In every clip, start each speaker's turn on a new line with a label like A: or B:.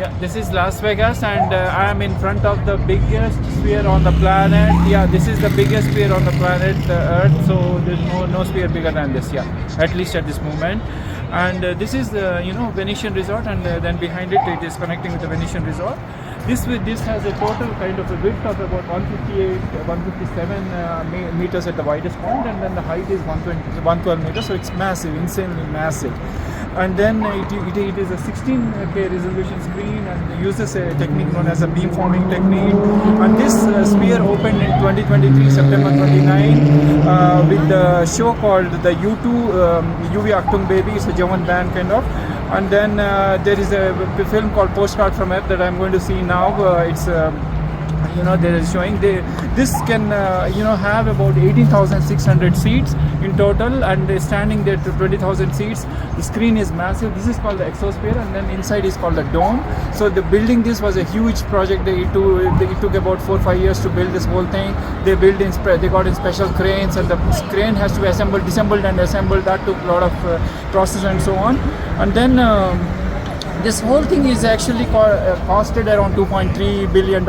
A: Yeah, this is Las Vegas, and I am in front of the biggest sphere on the planet. Yeah, this is the biggest sphere on the planet Earth, so there's no sphere bigger than this. Yeah, at least at this moment. And this is the Venetian Resort, and then behind it is connecting with the Venetian Resort. This has a total kind of a width of about 157 meters at the widest point, and then the height is 112 meters. So it's massive, insanely massive. And then it is a 16K resolution screen and uses a technique known as a beamforming technique. And this sphere opened in 2023, September 29, with the show called the U2 UV Achtung Baby. It's a German band kind of. And then there is a film called Postcard from Earth that I'm going to see now. It's they're showing this can have about 18,600 seats in total, and standing there to 20,000 seats. The screen is massive. This is called the exosphere, and then inside is called the dome. So the building this was a huge project. It took about 4 or 5 years to build this whole thing. They got in special cranes, and the crane has to be disassembled and assembled. That took a lot of process and so on. And then this whole thing is actually costed around $2.3 billion,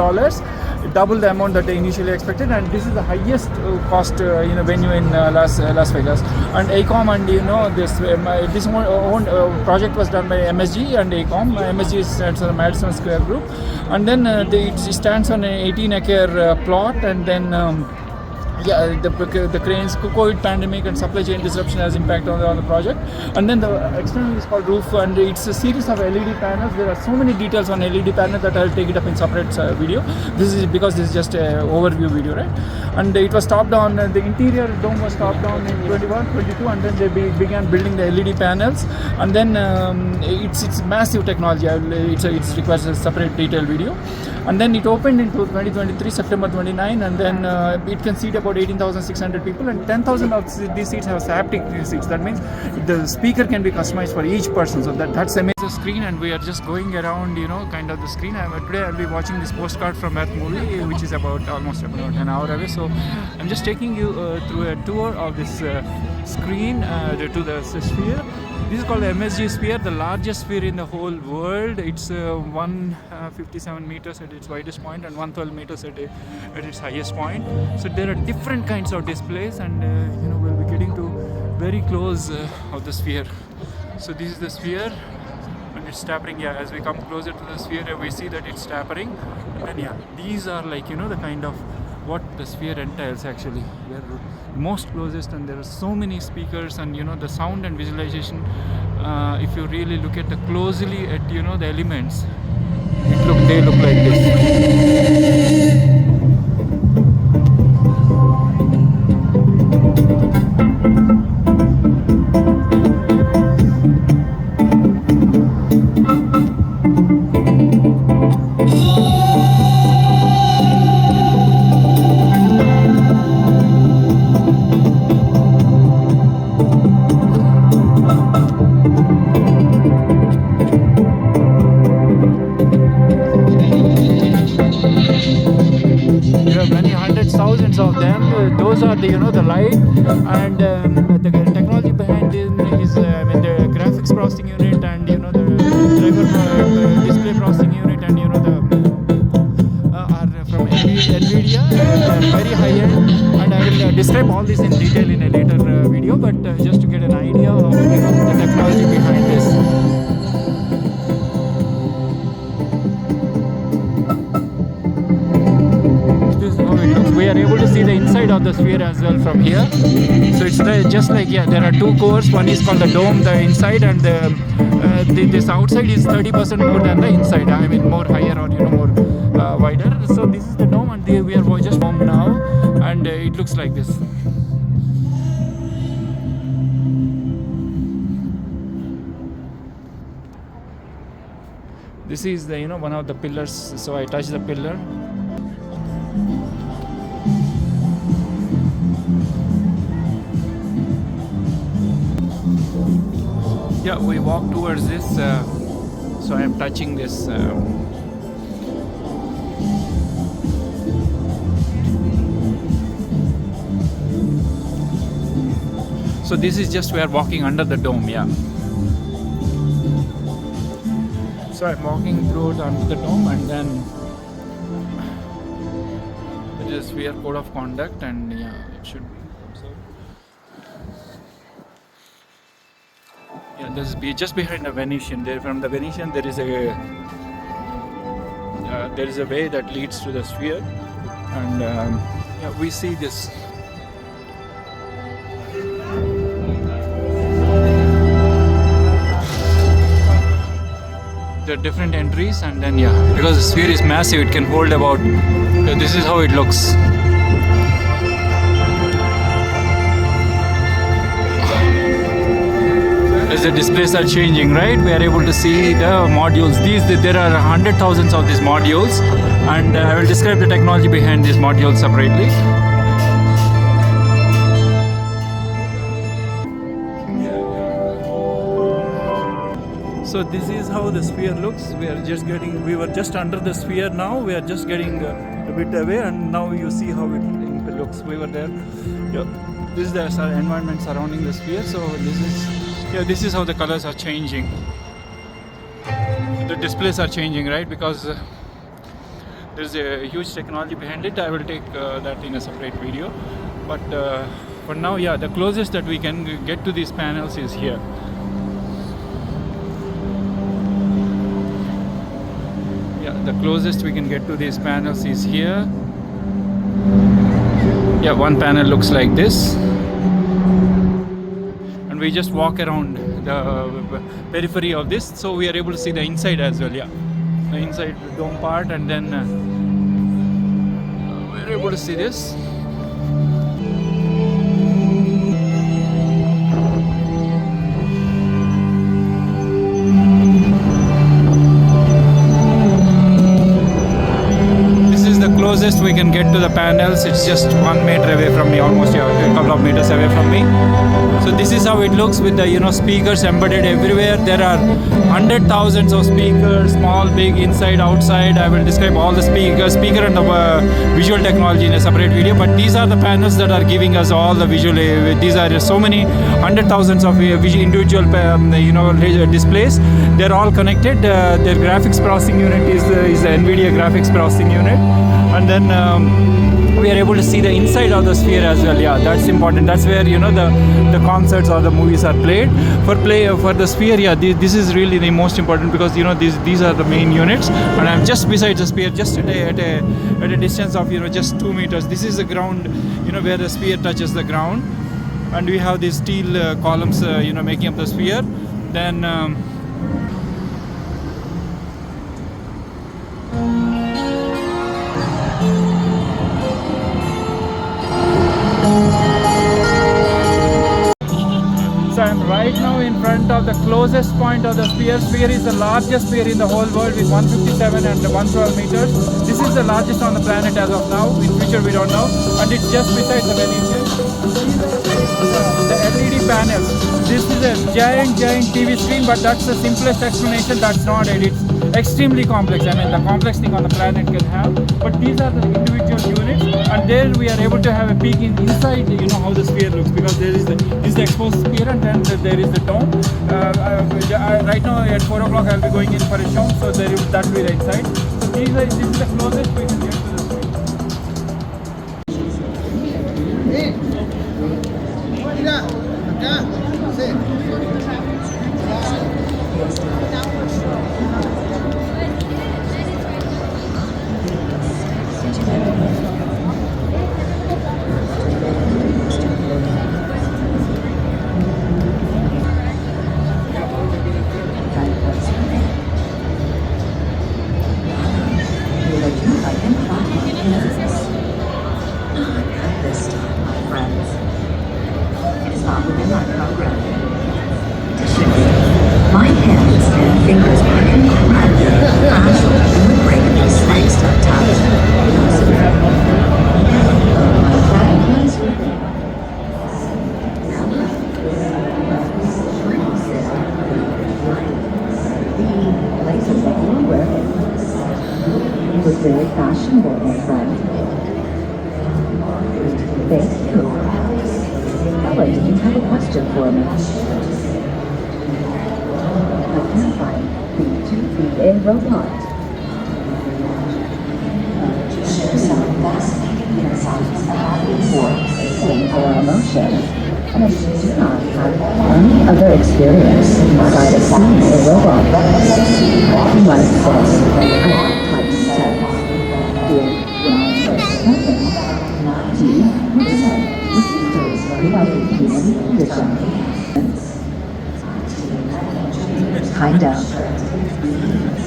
A: double the amount that they initially expected, and this is the highest cost venue in Las Vegas. And AECOM and this project was done by MSG and AECOM. MSG stands for the Madison Square Group, and then it stands on an 18-acre plot, and then the cranes, COVID pandemic and supply chain disruption has impact on the project. And then the external is called roof, and it's a series of LED panels. There are so many details on LED panels that I'll take it up in separate video. This is just an overview video, right? And it was topped on, the interior dome was topped on in 21, 22, and then they began building the LED panels. And then it's massive technology. It requires a separate detailed video. And then it opened in 2023, September 29, and then it can seat about 18,600 people, and 10,000 of these seats have haptic seats. That means the speaker can be customized for each person. So that's amazing screen, and we are just going around, kind of the screen. Today I'll be watching this Postcard from Earth movie, which is almost about an hour away. So I'm just taking you through a tour of this screen to the sphere. This is called the MSG sphere, the largest sphere in the whole world. It's 157 meters at its widest point and 112 meters at its highest point. So there are different kinds of displays, and we'll be getting to very close of the sphere. So this is the sphere, and it's tapering. Yeah, as we come closer to the sphere, we see that it's tapering. And yeah, these are like the kind of what the sphere entails actually. We're most closest, and there are so many speakers, and the sound and visualization. If you really look at closely at the elements, they look like this. Thousands of them. Those are the light, and the technology behind it is the graphics processing unit, and the driver display processing unit, and are from NVIDIA. They are very high end, and I will describe all this in detail in a later video, but just to get an idea of the technology behind this. We are able to see the inside of the sphere as well from here. So it's just like, there are two cores. One is called the dome, the inside, and this outside is 30% more than the inside. I mean, more higher or more wider. So this is the dome, and we are just home now, and it looks like this. This is the one of the pillars. So I touch the pillar. Yeah, we walk towards this, so I am touching this. So this is just we are walking under the dome, yeah. So I'm walking through it onto the dome, and then there is sphere code of conduct, and yeah, it should be. So yeah, this is just behind the Venetian. There, from the Venetian, there is a way that leads to the sphere, and yeah, we see this. There are different entries, and then yeah, because the sphere is massive, it can hold about. This is how it looks. As the displays are changing, right, we are able to see the modules. There are hundred thousands of these modules, and I will describe the technology behind these modules separately. So this is how the sphere looks. We were just under the sphere now. We are just getting a bit away, and now you see how it looks. We were there. Yeah. This is the environment surrounding the sphere. So this is how the colors are changing. The displays are changing, right? Because there's a huge technology behind it. I will take that in a separate video. But for now, yeah, the closest that we can get to these panels is here. The closest we can get to these panels is here. Yeah, one panel looks like this, and we just walk around the periphery of this, so we are able to see the inside as well. Yeah, the inside dome part, and then we are able to see this. Closest we can get to the panels, it's just 1 meter away from me, almost a couple of meters away from me. So this is how it looks with the speakers embedded everywhere. There are hundred thousands of speakers, small, big, inside, outside. I will describe all the speaker and the visual technology in a separate video. But these are the panels that are giving us all the visual. These are so many hundred thousands of individual displays. They're all connected. Their graphics processing unit is the NVIDIA graphics processing unit. And then we are able to see the inside of the sphere as well. Yeah, that's important. That's where the concerts or the movies are played. For the sphere, yeah, this is really the most important, because these are the main units, and I'm just beside the sphere, just at a distance of just 2 meters. This is the ground, where the sphere touches the ground, and we have these steel columns, making up the sphere. Then I'm right now in front of the closest point of the sphere. Sphere is the largest sphere in the whole world with 157 and 112 meters. This is the largest on the planet as of now. In future we don't know. And it's just beside the Venetian. The LED panels. This is a giant TV screen, but that's the simplest explanation. That's not it. It's extremely complex. I mean, the complex thing on the planet can have. But these are the individual units, and there we are able to have a peek inside. How the sphere looks, because this is the exposed sphere, and then there is the dome. Right now at 4 o'clock I'll be going in for a show, so that will be the inside. So this is the closest we can get to the sphere.
B: My hands and fingers are incredible. Actually, the break of this next It was very fashionable, my friend. Thank you. Ella, did you have a question for me? I can't find the 2 be a robot. Share some fascinating insights about feeling or emotions, and if you do not have any other experience inside of seeing a robot, you might say, I have type sense. When I say something, do you listen with those like human condition? Kind of.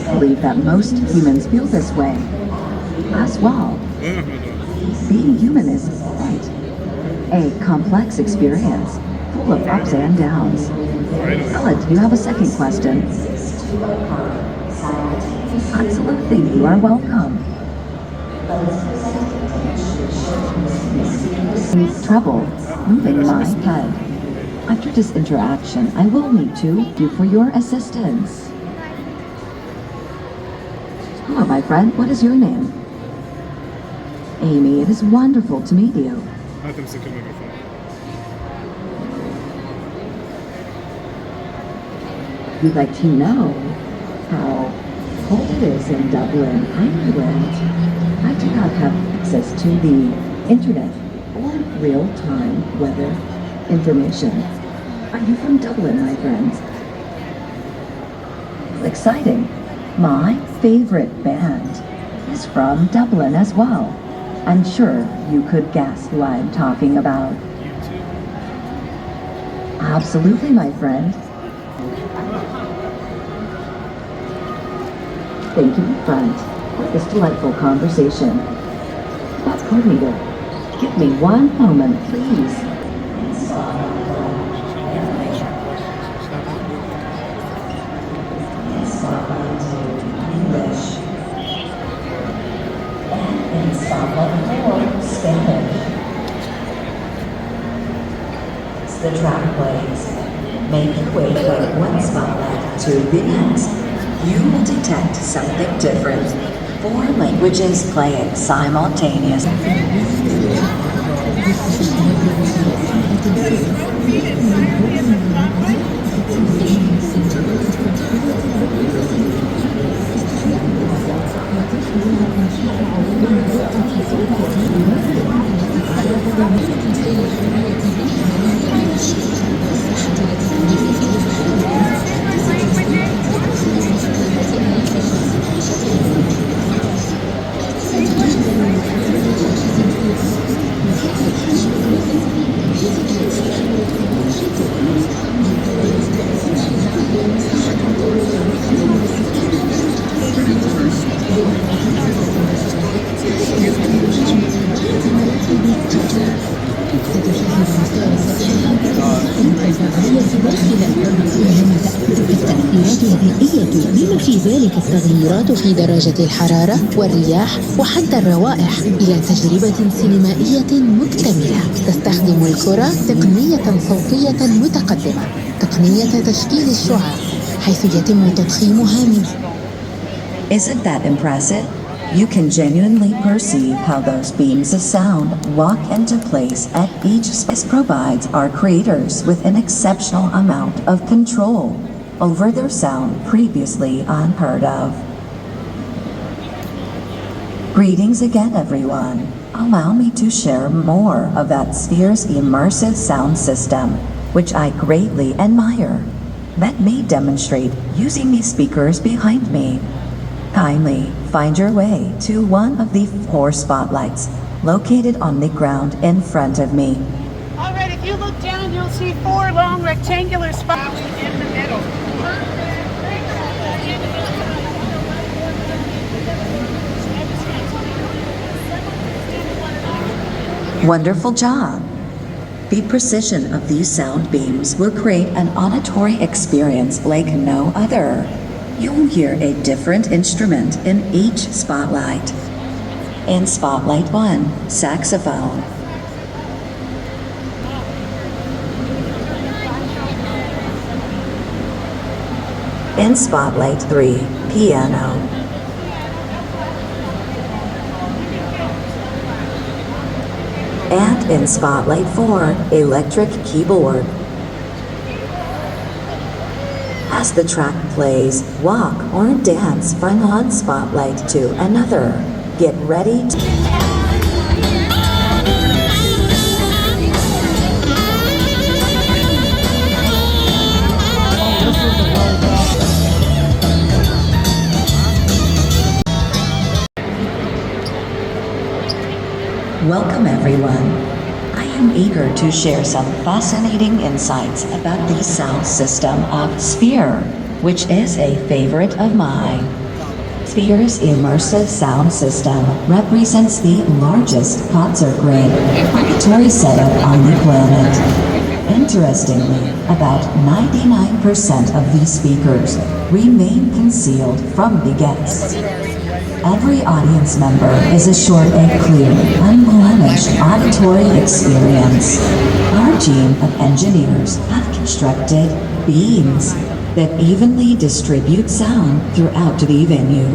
B: I believe that most humans feel this way as well. Being human is quite a complex experience, full of ups and downs. Ella, do you have a second question? Absolutely, you are welcome. Trouble moving my head. After this interaction, I will need you for your assistance. Hello, my friend. What is your name? Amy, it is wonderful to meet you. We'd like to know how cold it is in Dublin, Ireland. I do not have access to the internet or real-time weather information. Are you from Dublin, my friends? Exciting. My favorite band is from Dublin as well. I'm sure you could guess who I'm talking about. Absolutely, my friend. Thank you, friend, for this delightful conversation. That's coordinated. Give me one moment, please. The track plays. Make your way from one spotlight to the next. You will detect something different. 4 languages playing simultaneously.
C: بما في ذلك التغيرات في درجة الحرارة والرياح وحتى الروائح إلى تجربة سينمائية مكتملة تستخدم الكرة تقنية صوتية متقدمة، تقنية تشكيل الشعاع حيث يتم تضخيمها من.
B: Isn't that impressive? You can genuinely perceive how those beams of sound lock into place at each space. Provides our creators with an exceptional amount of control over their sound previously unheard of. Greetings again, everyone. Allow me to share more of that Sphere's immersive sound system, which I greatly admire. Let me demonstrate using these speakers behind me. Kindly find your way to one of the 4 spotlights located on the ground in front of me.
D: All right, if you look down, you'll see 4 long rectangular spots in the middle.
B: Wonderful job. The precision of these sound beams will create an auditory experience like no other. You will hear a different instrument in each spotlight. In Spotlight 1, saxophone. In Spotlight 3, piano. And in Spotlight 4, electric keyboard. As the track plays, walk or dance from one spotlight to another. Get ready to... Welcome everyone. I am eager to share some fascinating insights about the sound system of Sphere, which is a favorite of mine. Sphere's immersive sound system represents the largest concert-grade auditory setup on the planet. Interestingly, about 99% of these speakers remain concealed from the guests. Every audience member is assured a clear, unblemished auditory experience. Our team of engineers have constructed beams that evenly distribute sound throughout the venue.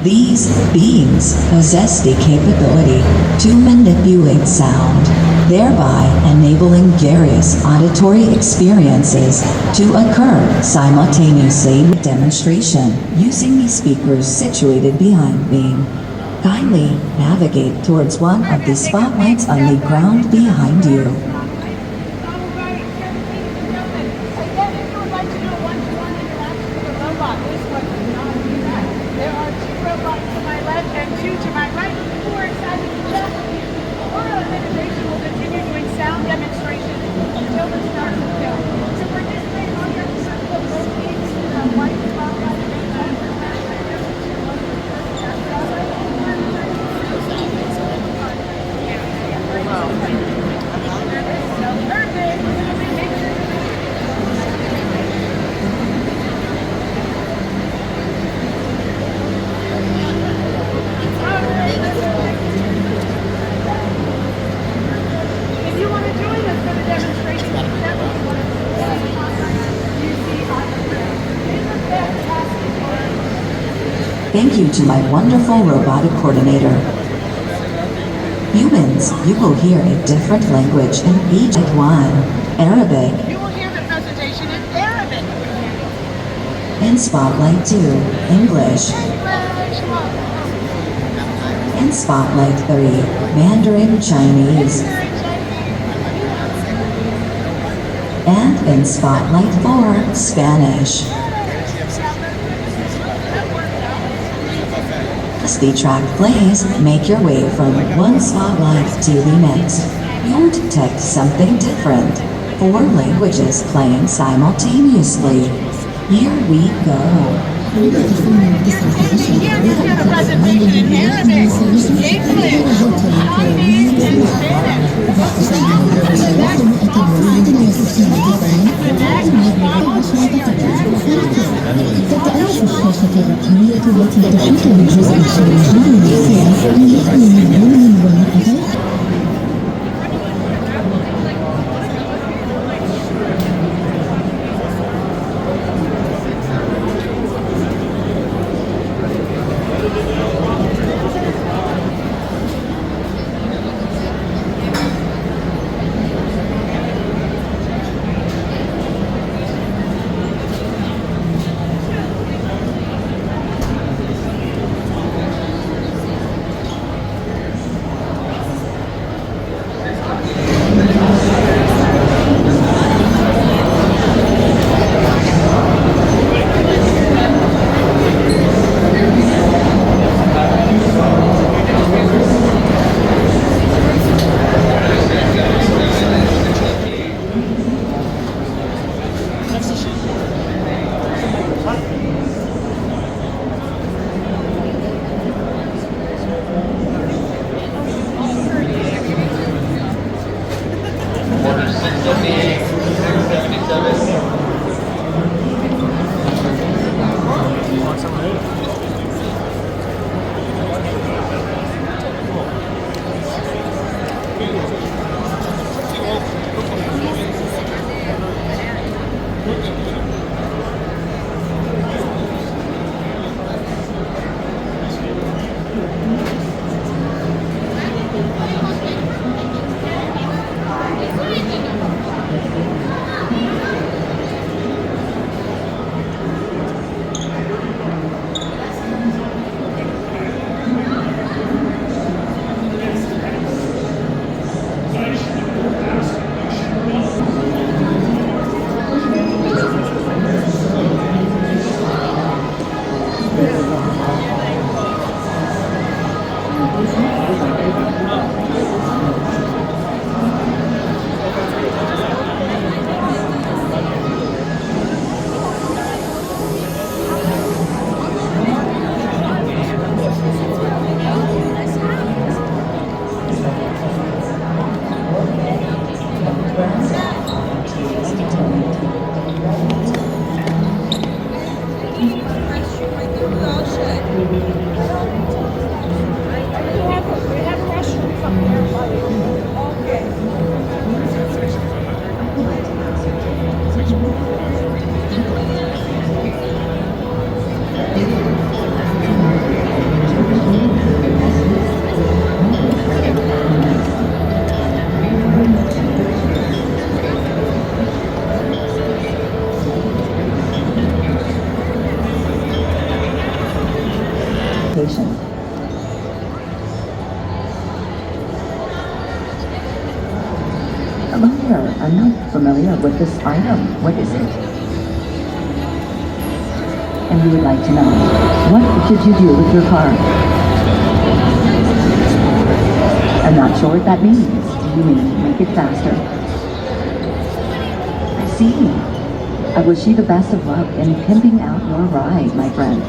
B: These beams possess the capability to manipulate sound, thereby enabling various auditory experiences to occur simultaneously with demonstration using the speakers situated behind me. Kindly navigate towards one of the spotlights on the ground behind you.
D: There are 2 robots to my left and 2 to my right who are excited to chat with you. Our organization will continue doing sound demonstrations until the start of the film. To participate on your circle, locate the white spotlight If you want to join us for the demonstration, that will be one of the best concerts you see on the ground. It's a fantastic one.
B: Thank you to my wonderful robotic coordinator. Humans, you will hear a different language in each one. Arabic.
D: You will hear the presentation in Arabic.
B: In Spotlight 2, English. In Spotlight 3, Mandarin Chinese. And in Spotlight 4, Spanish. As the track plays, make your way from one spotlight to the next. You'll detect something different. 4 languages playing simultaneously. Here we go.
D: Here we have a presentation in Arabic, English, Chinese, and
C: تتألف الشاشة الرقمية التي تحيط بالجزء الخارجي للسيارة أن يحمل من ضمن الورقة
D: We have restrooms up there, buddy. Okay.
B: Patient. Hello there. I'm not familiar with this item. What is it? And we would like to know, what did you do with your car? I'm not sure what that means. Do you mean make it faster? I see. I wish you the best of luck in pimping out your ride, my friend.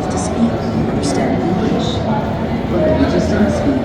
B: To speak and understand English. Look at me, just didn't speak.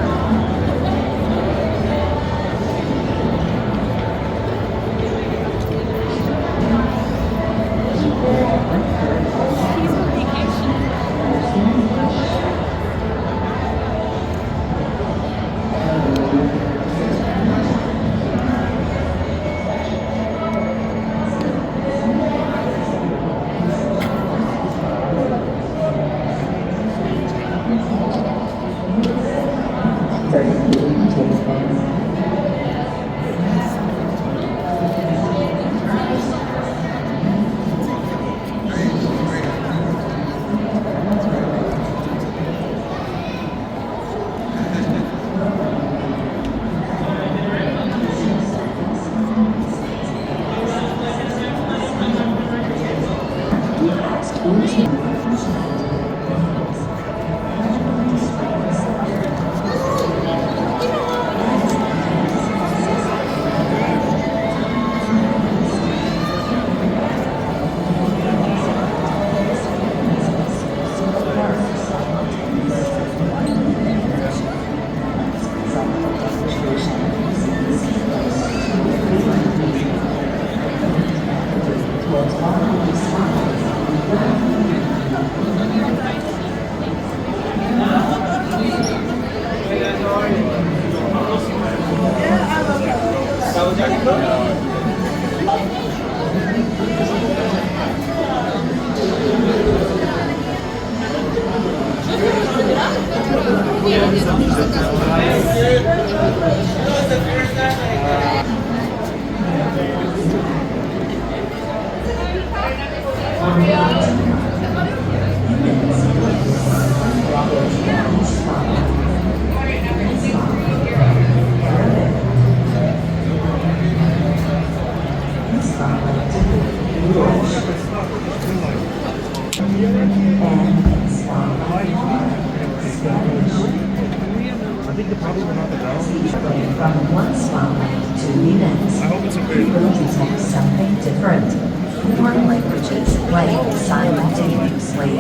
E: I think the problem is not the ground.
B: From one spotlight to the next,
E: I hope it's a
B: we will detect something different. Foreign languages playing simultaneously.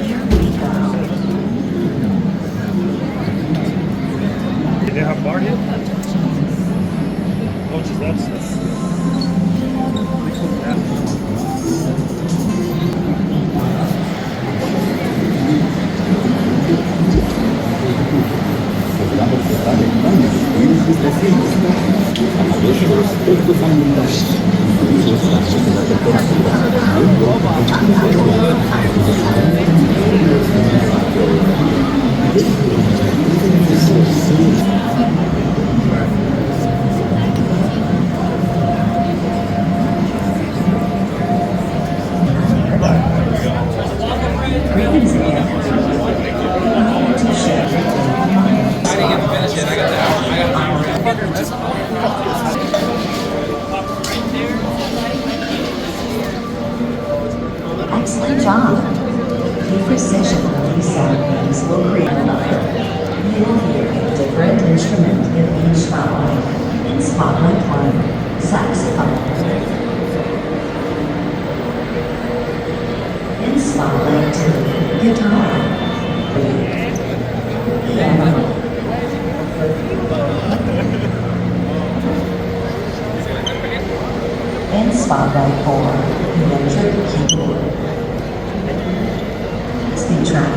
B: Here we go.
E: Did they have bar here? Oh, just that's
B: Excellent job. The precision of these sound waves will create another. You will hear a different instrument in each spotlight. spotlight for electric keyboard. Speed trap.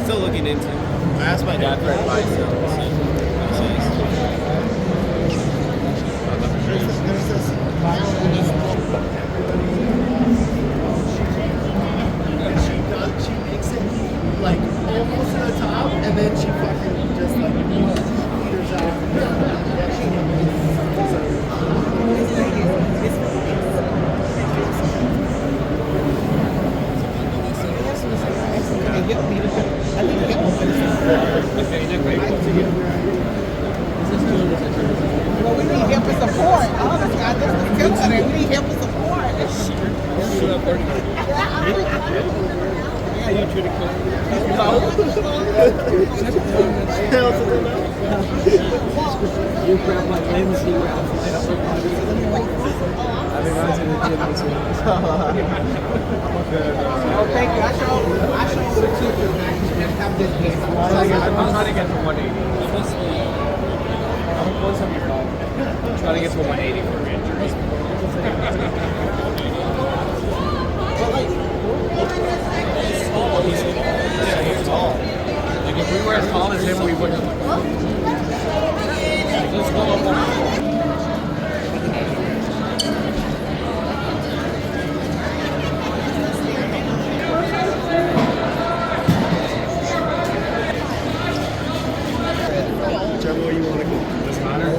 F: Still looking into. I asked my dad for advice.
G: She makes it like almost to the top, and then she fucking just like peters out.
H: Well, we need help and support. Honestly, I just tell her we need help and support.
F: Yeah, you treat it cool.
G: You grab my lens, he grabs mine up. I've been running to the gym this week.
H: Oh, thank you. I show the teacher that you just have this game.
F: I'm trying to get to 180. I'm trying to get to 180 for injuries. Yeah, he's tall. Like if we were as tall as him, we wouldn't. Let's go up.
E: Whichever way you want to go. Doesn't matter.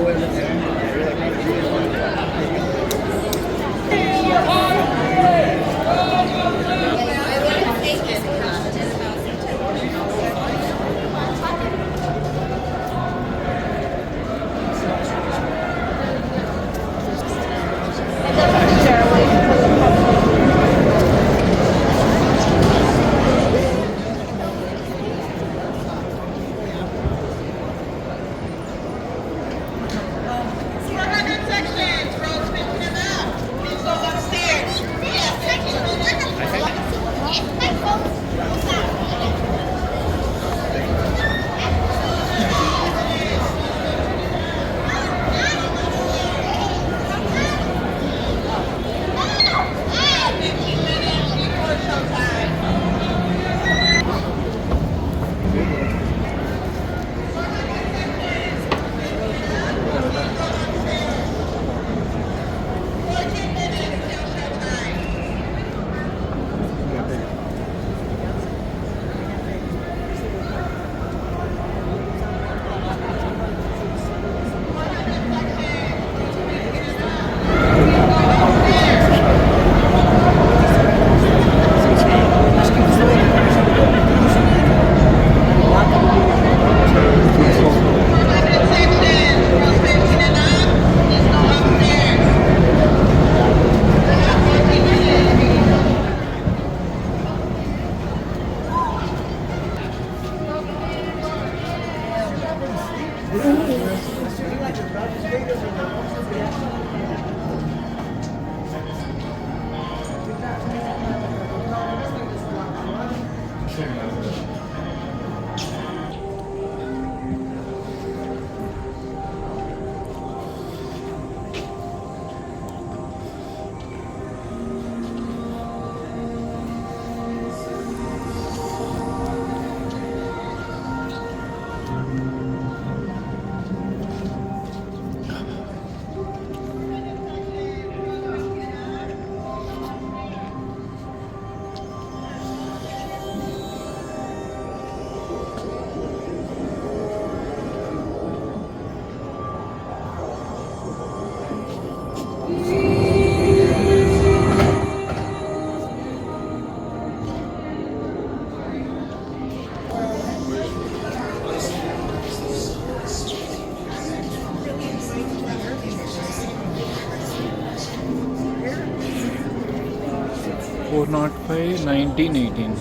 A: 405, 1918.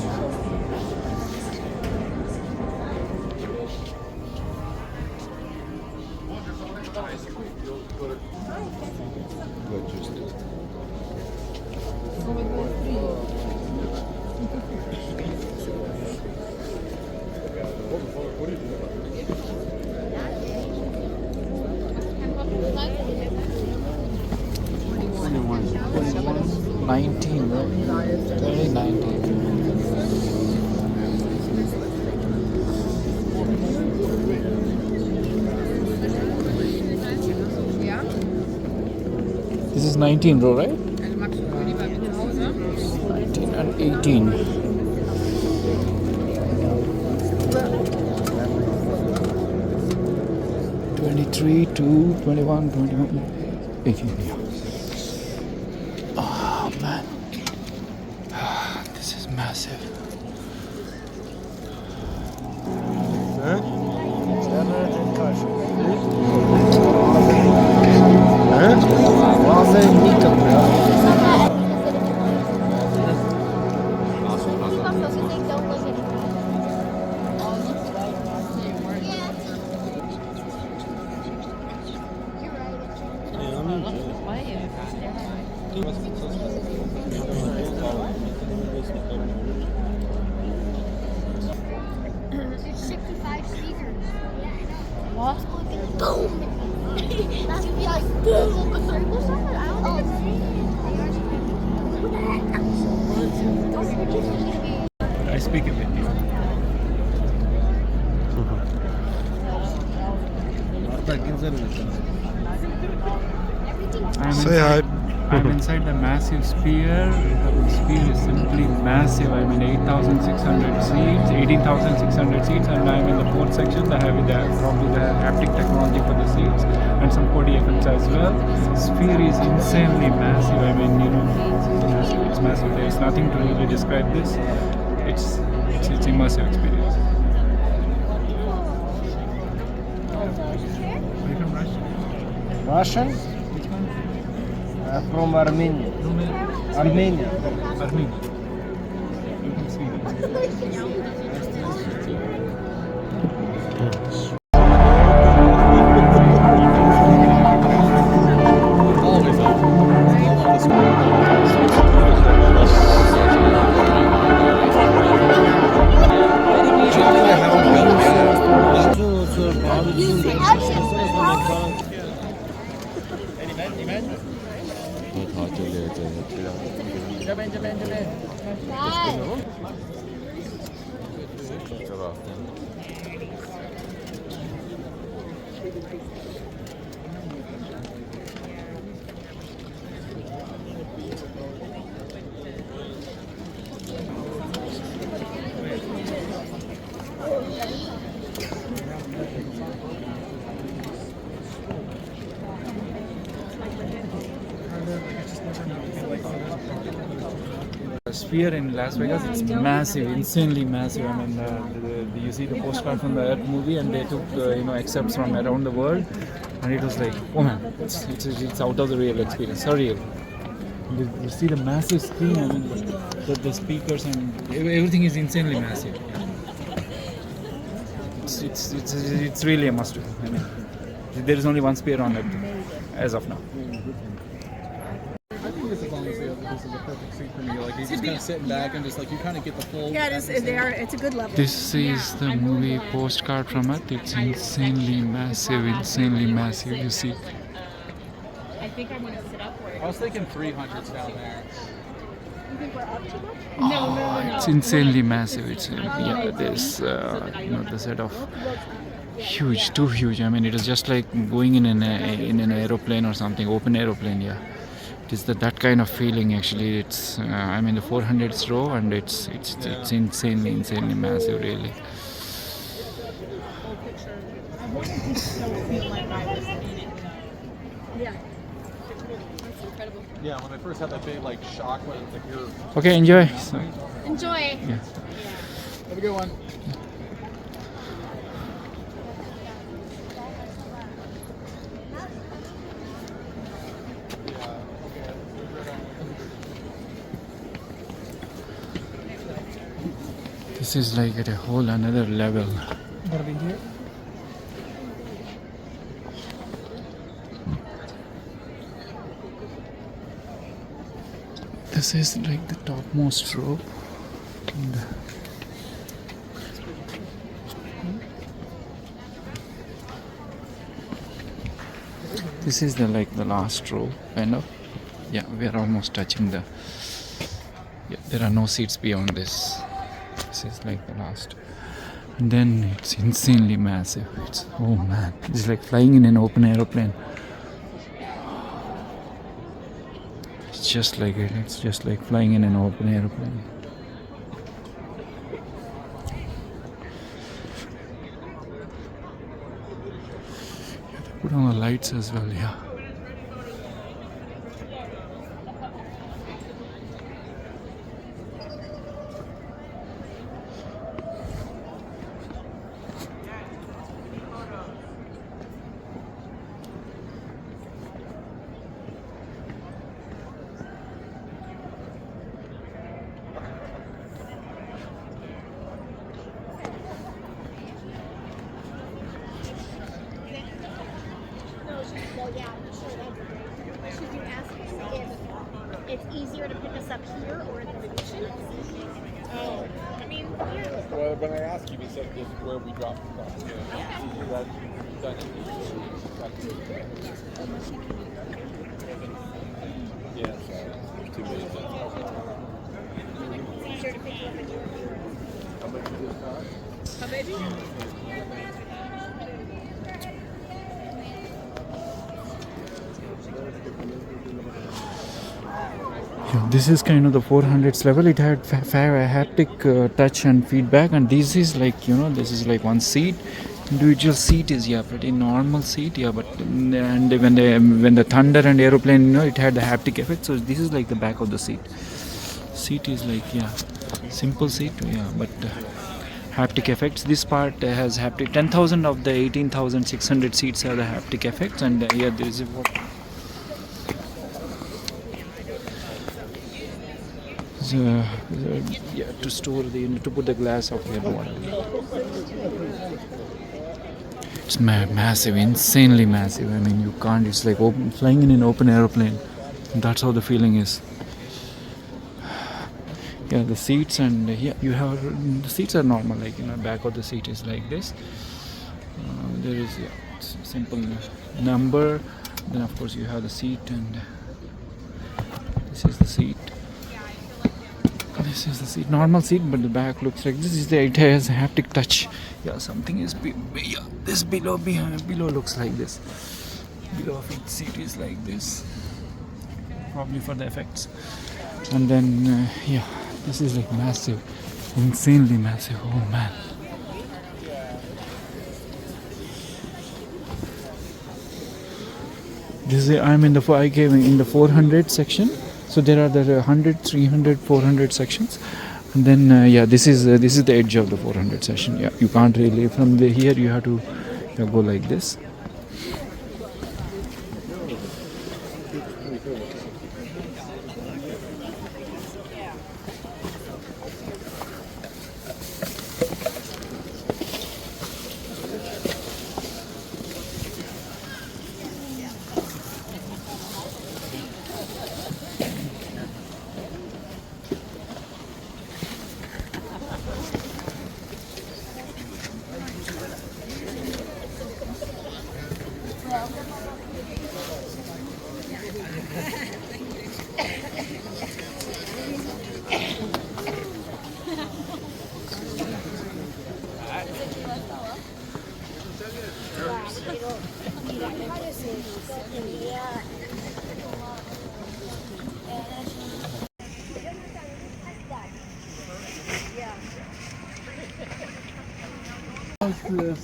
A: Nineteen, right? 2019. This is 19 row, right? 19 and 18. Twenty-three, 2, 21, 21, 18. Oh man, this is massive.
I: There's 65 speakers. What? Boom! That would be like boom! A circle somewhere? I don't think it's
A: I speak a bit.
E: Say hi.
A: I'm inside the massive sphere. The sphere is simply massive. I'm in 8,600 seats, 18,600 seats, and I'm in the fourth section. They have probably the haptic technology for the seats and some 4D effects as well. Sphere is insanely massive. I mean, it's massive. There's nothing to really describe this. It's immersive experience. Are you from Russia?
E: Russian? From Armenia. Armenia.
A: Armenia. You can see it. Sphere in Las Vegas, it's massive, insanely massive. I mean, you see the postcard from the Earth movie, and they took excerpts from around the world, and it was like, oh man, it's out of the real experience, surreal. You see the massive screen, I mean, the speakers and everything is insanely massive. It's really a must-do. I mean, there is only one sphere on Earth as of now.
F: I think this is a perfect seat for me. Like you're just kind of sitting back and just like you kind of get the full.
D: Yeah, it's a good level.
A: This is the movie postcard from Earth. It's insanely massive, you see.
J: I think I'm gonna sit up for it.
F: I was thinking 300s down there.
D: You think we're up too much?
A: Oh, it's insanely massive. It's there's the set of huge, too huge. I mean, it is just like going in an aeroplane or something, open aeroplane. Yeah, it is that kind of feeling. Actually, it's I'm in the 400th row, and it's insanely massive, really.
D: Yeah.
F: Yeah, when I first had that big like shock when it's like you're.
A: Okay, enjoy. So,
J: Enjoy.
A: yeah.
F: Have a good one.
A: This is like at a whole another level.
G: Gotta be here.
A: This is like the topmost rope. And this is the last row, kind of. Yeah, we are almost touching the. Yeah, there are no seats beyond this. This is like the last. And then it's insanely massive. It's, oh man, it's like flying in an open aeroplane. It's just like it. It's just like flying in an open aeroplane. Yeah, they put on the lights as well. Yeah.
I: Should you ask if it's easier to pick us up here or in the Venetian?
J: Oh, I mean, yeah.
F: Well, when I asked you, you said this is where we dropped the off. Yeah, so there's 2 days.
I: It's easier to pick you up in Europe.
F: How much is this cost?
J: How baby?
A: Yeah, this is kind of the 400s level. It had haptic touch and feedback, and this is like, this is like one seat. Individual seat is pretty normal seat, but and when the thunder and aeroplane, it had the haptic effect. So this is like the back of the seat. Seat is like simple seat, but haptic effects. This part has haptic. 10,000 of the 18,600 seats have the haptic effects, and there is a to store to put the glass of your water. It's massive, insanely massive. I mean, you can't. It's like flying in an open aeroplane. That's how the feeling is. Yeah, the seats and you have the seats are normal. Like back of the seat is like this. There is it's a simple number. Then of course you have the seat, and this is the seat. This is the seat, normal seat, but the back looks like this. It has a haptic touch. Yeah, something is this below looks like this. Below of each seat is like this, probably for the effects. And then this is like massive, insanely massive. Oh man. I came in the 400 section. So there are the 100, 300, 400 sections, and then this is the edge of the 400 section. Yeah, you can't really from here. You have to go like this.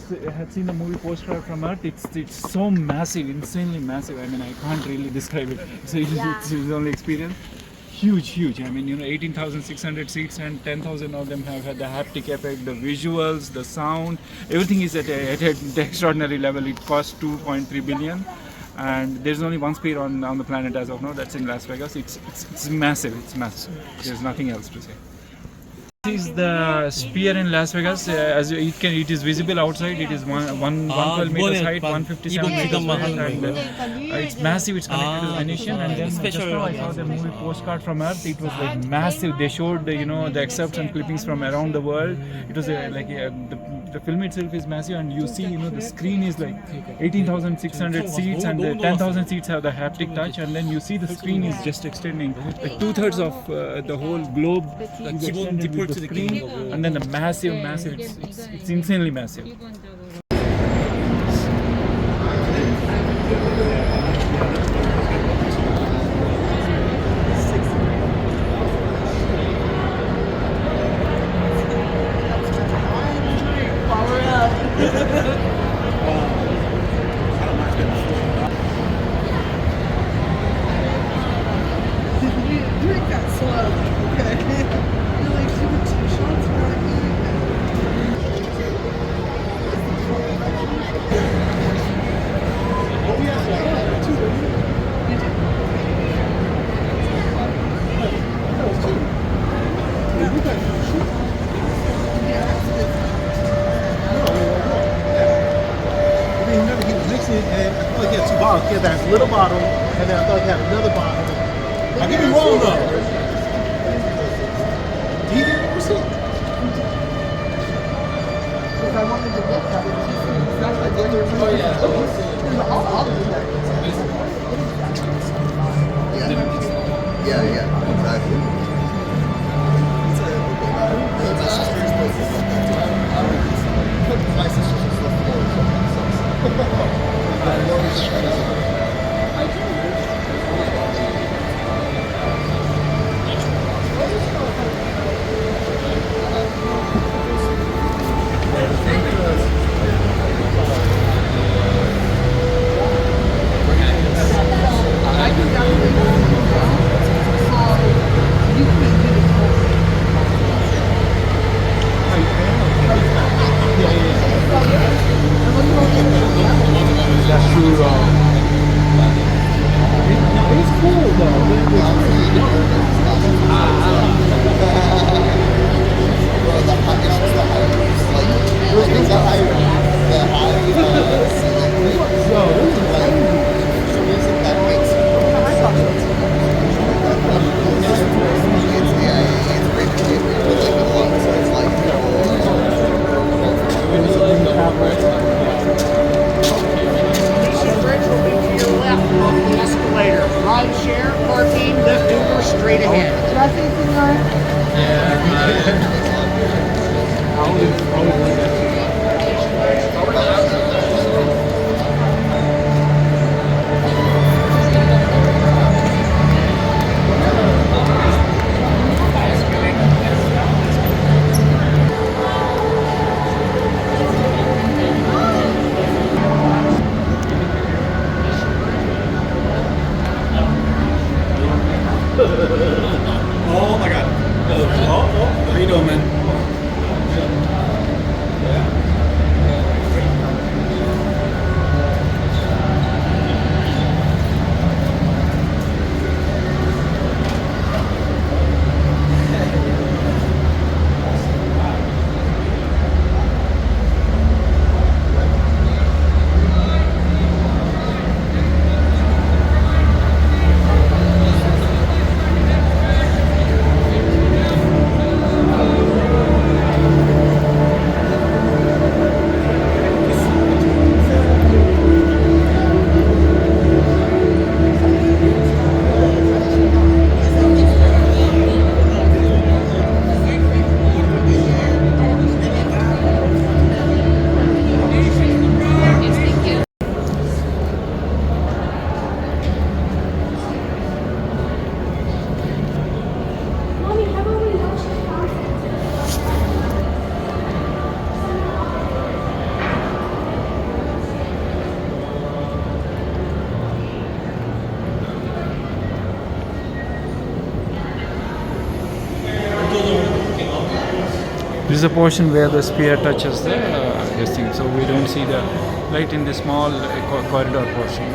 A: I had seen the movie Postcard from Earth. It's so massive, insanely massive. I mean, I can't really describe it. So it's only experience. Huge. I mean, 18,600 seats, and 10,000 of them have had the haptic effect, the visuals, the sound. Everything is at an extraordinary level. It costs 2.3 billion, and there's only one sphere on the planet as of now. That's in Las Vegas. It's massive. It's massive. There's nothing else to say. This is the sphere in Las Vegas. As it is visible outside. It is 112 meters height, 157 meters wide, and it's massive. It's connected to Venetian. And then just now I saw the movie Postcard from Earth. It was like massive. They showed the excerpts and clippings from around the world. It was the film itself is massive, and you see the screen is like 18,600 seats, and 10,000 seats have the haptic touch, and then you see the screen is just extending like 2/3 of the whole globe is extended with the screen, and then the massive it's insanely massive.
H: Drink that slow, okay? You're like, she did 2 shots for
G: He had that little bottle, and then I thought he had another bottle. I could be wrong though. He didn't receive. Because I wanted to get that. That's like the other. Oh yeah. Yeah, exactly. My sister's just left That's true. It's cool though. Ride share, car team, lift Uber straight ahead. Did I say anything right?
F: Oh my god. How you doing, man?
A: This is a portion where the spear touches the this thing, so we don't see the light in the small corridor portion.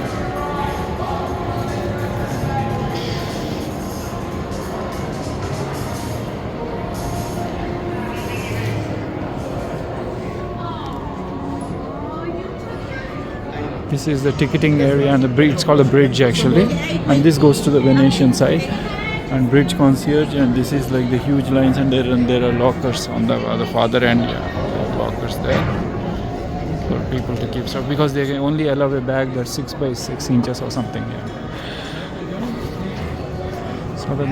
A: This is the ticketing area and the bridge. It's called a bridge actually, and this goes to the Venetian side. And bridge concierge, and this is like the huge lines, and there are lockers on the farther end. Yeah, lockers there for people to keep stuff because they can only allow a bag that's 6 by 6 inches or something. Yeah. So the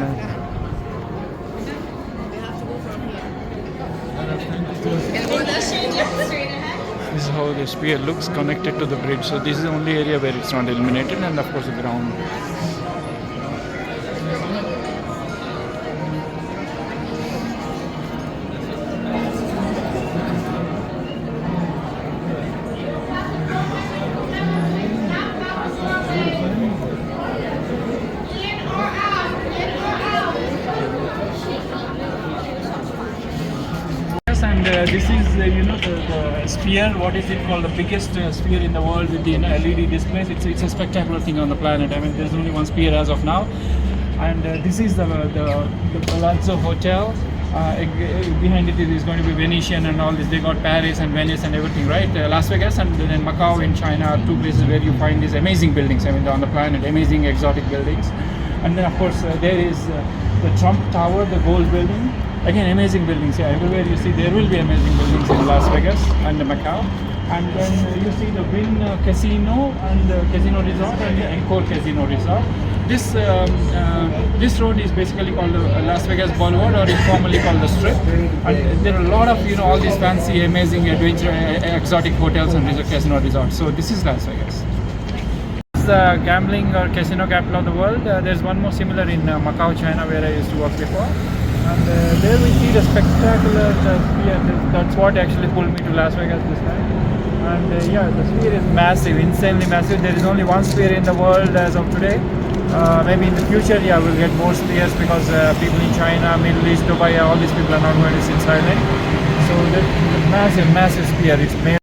A: this is how the spear looks connected to the bridge. So this is the only area where it's not illuminated, and of course the ground. And this is the sphere. What is it called? The biggest sphere in the world with the LED displays. It's a spectacular thing on the planet. I mean, there's only one sphere as of now. And this is the Palazzo Hotel. Behind it is going to be Venetian and all this. They got Paris and Venice and everything, right? Las Vegas and then Macau in China are two places where you find these amazing buildings. I mean, on the planet, amazing exotic buildings. And then of course there is the Trump Tower, the gold building. Again, amazing buildings. Yeah, everywhere you see there will be amazing buildings in Las Vegas and Macau. And then you see the Wynn Casino and the Casino Resort and the Encore Casino Resort. This road is basically called Las Vegas Boulevard, or informally called the Strip. And there are a lot of all these fancy, amazing, adventure, exotic hotels and casino resorts. So this is Las Vegas. It's the gambling or casino capital of the world. There's one more similar in Macau, China, where I used to work before. And there we see the spectacular sphere. That's what actually pulled me to Las Vegas this time. And yeah, the sphere is massive, insanely massive. There is only one sphere in the world as of today. Maybe in the future, yeah, we'll get more spheres because people in China, Middle East, Dubai, all these people are not going to sit silent. So the massive, massive sphere. It's made